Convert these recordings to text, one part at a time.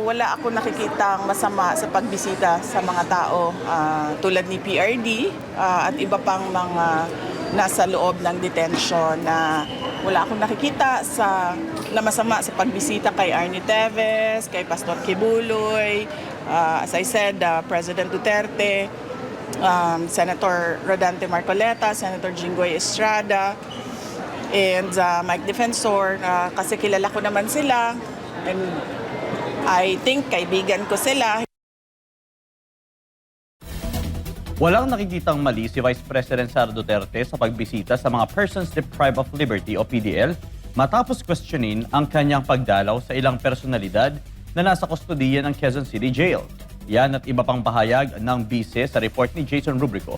Wala ako nakikitang masama sa pagbisita sa mga tao tulad ni PRD at iba pang mga nasa loob ng detention na wala akong nakikita na masama sa pagbisita kay Arnie Teves, kay Pastor Kibuloy, as I said, President Duterte, Senator Rodante Marcoleta, Senator Jinggoy Estrada, and Mike Defensor, kasi kilala ko naman sila and I think kaibigan ko sila. Walang nakikitang mali si Vice President Sara Duterte sa pagbisita sa mga Persons Deprived of Liberty o PDL matapos questionin ang kanyang pagdalaw sa ilang personalidad na nasa kustodiya ng Quezon City Jail. Yan at iba pang pahayag ng bise sa report ni Jason Rubrico.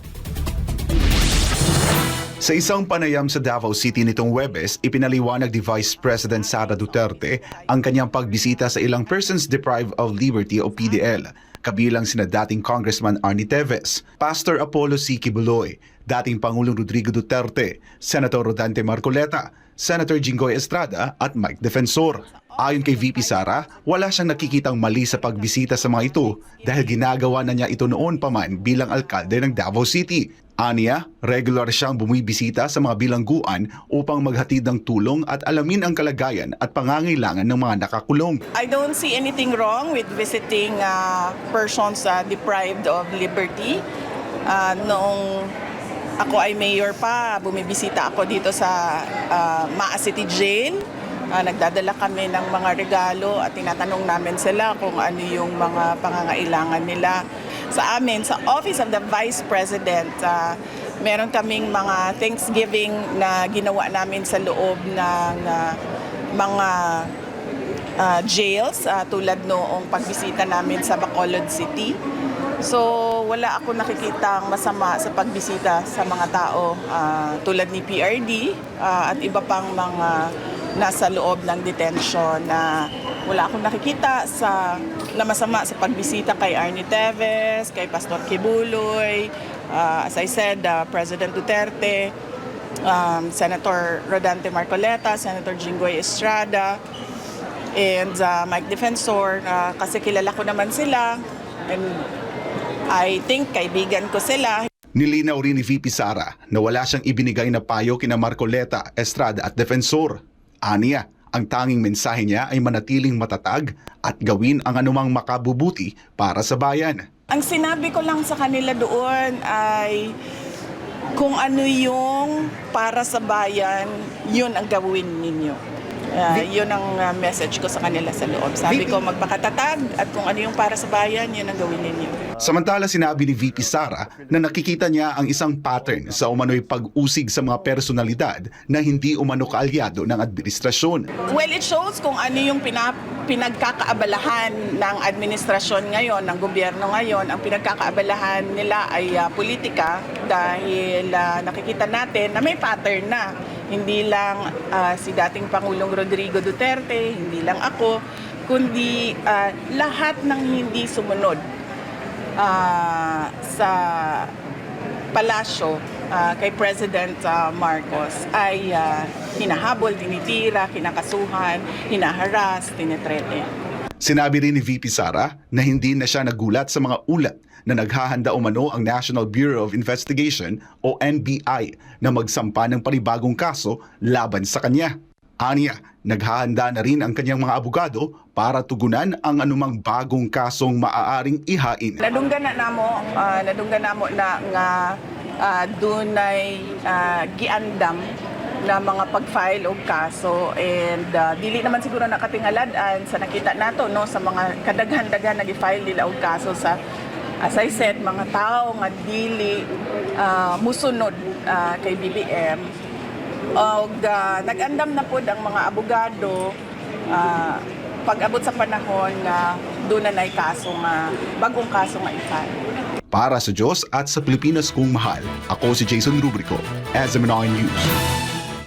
Sa isang panayam sa Davao City nitong Huwebes, ipinaliwanag ni Vice President Sara Duterte ang kanyang pagbisita sa ilang Persons Deprived of Liberty o PDL, kabilang sina dating Congressman Arnie Teves, Pastor Apollo C. Kibuloy, dating Pangulong Rodrigo Duterte, Senator Rodante Marcoleta, Senator Jinggoy Estrada at Mike Defensor. Ayon kay VP Sara, wala siyang nakikitang mali sa pagbisita sa mga ito dahil ginagawa na niya ito noon pa man bilang alkalde ng Davao City. Aniya, regular siyang bumibisita sa mga bilangguan upang maghatid ng tulong at alamin ang kalagayan at pangangailangan ng mga nakakulong. I don't see anything wrong with visiting persons deprived of liberty. Noong ako ay mayor pa, bumibisita ako dito sa Maa City Jail. Nagdadala kami ng mga regalo at tinatanong namin sila kung ano yung mga pangangailangan nila. Sa amin, sa Office of the Vice President, meron kaming mga Thanksgiving na ginawa namin sa loob ng mga jails tulad noong pagbisita namin sa Bacolod City. So wala ako nakikitang masama sa pagbisita sa mga tao tulad ni PRD at iba pang mga nasa loob ng detention na wala akong nakikita na masama sa pagbisita kay Arnie Teves, kay Pastor Kibuloy, as I said, President Duterte, Senator Rodante Marcoleta, Senator Jinggoy Estrada, and Mike Defensor, kasi kilala ko naman sila and I think kaibigan ko sila. Nilinaw rin ni VP Sara na wala siyang ibinigay na payo kina Marcoleta, Estrada at Defensor. Aniya, ang tanging mensahe niya ay manatiling matatag at gawin ang anumang makabubuti para sa bayan. Ang sinabi ko lang sa kanila doon ay kung ano yung para sa bayan, yun ang gawin ninyo. Yun ang message ko sa kanila sa loob. Sabi ko magpakatatag at kung ano yung para sa bayan, yun ang gawin ninyo. Samantala sinabi ni VP Sara na nakikita niya ang isang pattern sa umano'y pag-usig sa mga personalidad na hindi umano kaalyado ng administrasyon. Well, it shows kung ano yung pinagkakaabalahan ng administrasyon ngayon, ng gobyerno ngayon. Ang pinagkakaabalahan nila ay politika dahil nakikita natin na may pattern na. Hindi lang si dating Pangulong Rodrigo Duterte, hindi lang ako, kundi lahat ng hindi sumunod sa palasyo kay President Marcos ay hinahabol, tinitira, kinakasuhan, hinaharas, tinitrete. Sinabi rin ni VP Sara na hindi na siya nagulat sa mga ulat na naghahanda umano ang National Bureau of Investigation o NBI na magsampa ng panibagong kaso laban sa kanya. Aniya, naghahanda na rin ang kanyang mga abogado para tugunan ang anumang bagong kasong maaaring ihain. Nadunggan na mo na nga dunay giandam na mga pag-file og kaso and dili naman siguro nakatingaladan sa nakita nato no sa mga kadaghan-daghan na gi-file nila og kaso sa as I said mga tao nga dili musunod kay BBM og nag-andam na pod ang mga abogado pag-abot sa panahon na doon na kaso nga bagong kaso nga i-file. Para sa Diyos at sa Pilipinas kong mahal, ako si Jason Rubrico, SMNI News.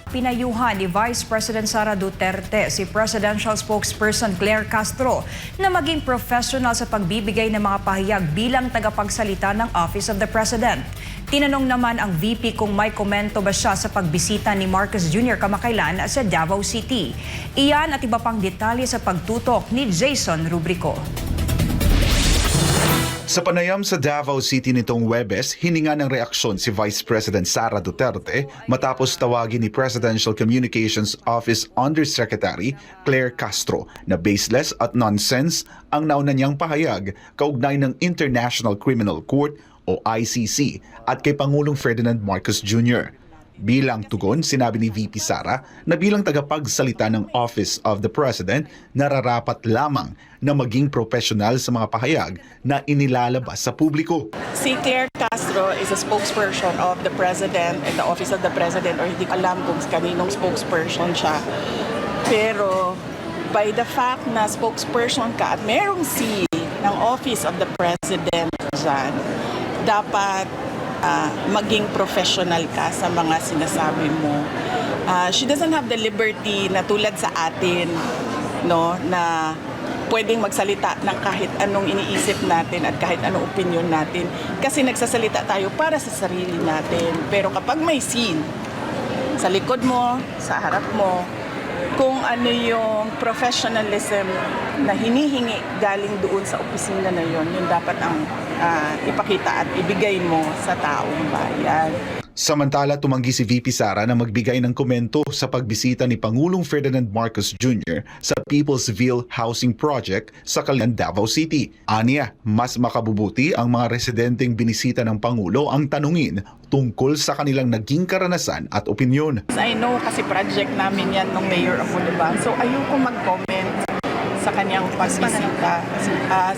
Pinayuhan ni Vice President Sara Duterte si Presidential Spokesperson Claire Castro na maging professional sa pagbibigay ng mga pahayag bilang tagapagsalita ng Office of the President. Tinanong naman ang VP kung may komento ba siya sa pagbisita ni Marcos Jr. kamakailan sa Davao City. Iyan at iba pang detalye sa pagtutok ni Jason Rubrico. Sa panayam sa Davao City nitong Huwebes, hininga ng reaksyon si Vice President Sara Duterte matapos tawagin ni Presidential Communications Office Undersecretary Claire Castro na baseless at nonsense ang nauna niyang pahayag kaugnay ng International Criminal Court o ICC at kay Pangulong Ferdinand Marcos Jr. Bilang tugon, sinabi ni VP Sara na bilang tagapagsalita ng Office of the President, nararapat lamang na maging profesional sa mga pahayag na inilalabas sa publiko. Si Claire Castro is a spokesperson of the President and the Office of the President, or hindi ko alam kung kaninong spokesperson siya. Pero by the fact na spokesperson ka at merong C ng Office of the President dyan, dapat maging professional ka sa mga sinasabi mo. She doesn't have the liberty na tulad sa atin, no, na pwedeng magsalita ng kahit anong iniisip natin at kahit anong opinion natin kasi nagsasalita tayo para sa sarili natin. Pero kapag may scene sa likod mo, sa harap mo, kung ano yung professionalism na hinihingi galing doon sa opisina na yon, yun dapat ang ipakita at ibigay mo sa taong bayan. Samantala, tumanggi si VP Sara na magbigay ng komento sa pagbisita ni Pangulong Ferdinand Marcos Jr. sa Peoplesville Housing Project sa Calian, Davao City. Aniya, mas makabubuti ang mga residenteng binisita ng Pangulo ang tanungin tungkol sa kanilang naging karanasan at opinyon. I know kasi project namin yan nung mayor ako, diba? So ayoko mag-comment sa kanyang pagbisita.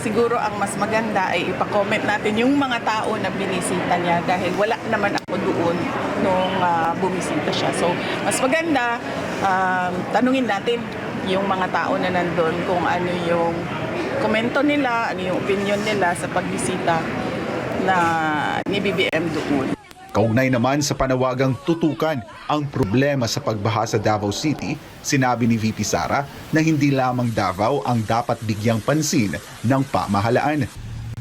Siguro ang mas maganda ay ipa-comment natin yung mga tao na binisita niya dahil wala naman ako doon nung bumisita siya. So mas maganda tanungin natin yung mga tao na nandun kung ano yung komento nila, ano yung opinion nila sa pagbisita na ni BBM doon. Kaugnay naman sa panawagang tutukan ang problema sa pagbaha sa Davao City, sinabi ni VP Sara na hindi lamang Davao ang dapat bigyang pansin ng pamahalaan.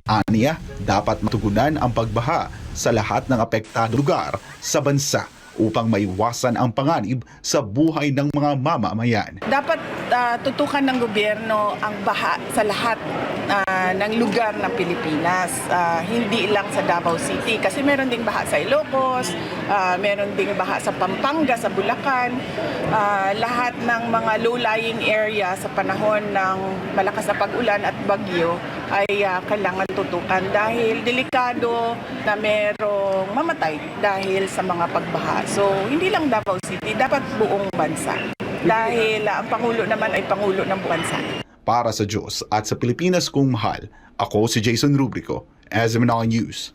Aniya, dapat matugunan ang pagbaha sa lahat ng apektado lugar sa bansa upang maiwasan ang panganib sa buhay ng mga mamamayan. Dapat tutukan ng gobyerno ang baha sa lahat ng lugar ng Pilipinas. Hindi lang sa Davao City kasi meron ding baha sa Ilocos, meron ding baha sa Pampanga, sa Bulacan. Lahat ng mga low-lying area sa panahon ng malakas na pag-ulan at bagyo ay kailangan tutukan dahil delikado na merong mamatay dahil sa mga pagbaha. So, hindi lang Davao City, dapat buong bansa. Dahil ang Pangulo naman ay Pangulo ng bansa. Para sa Diyos at sa Pilipinas kong mahal, ako si Jason Rubrico, SMNR News.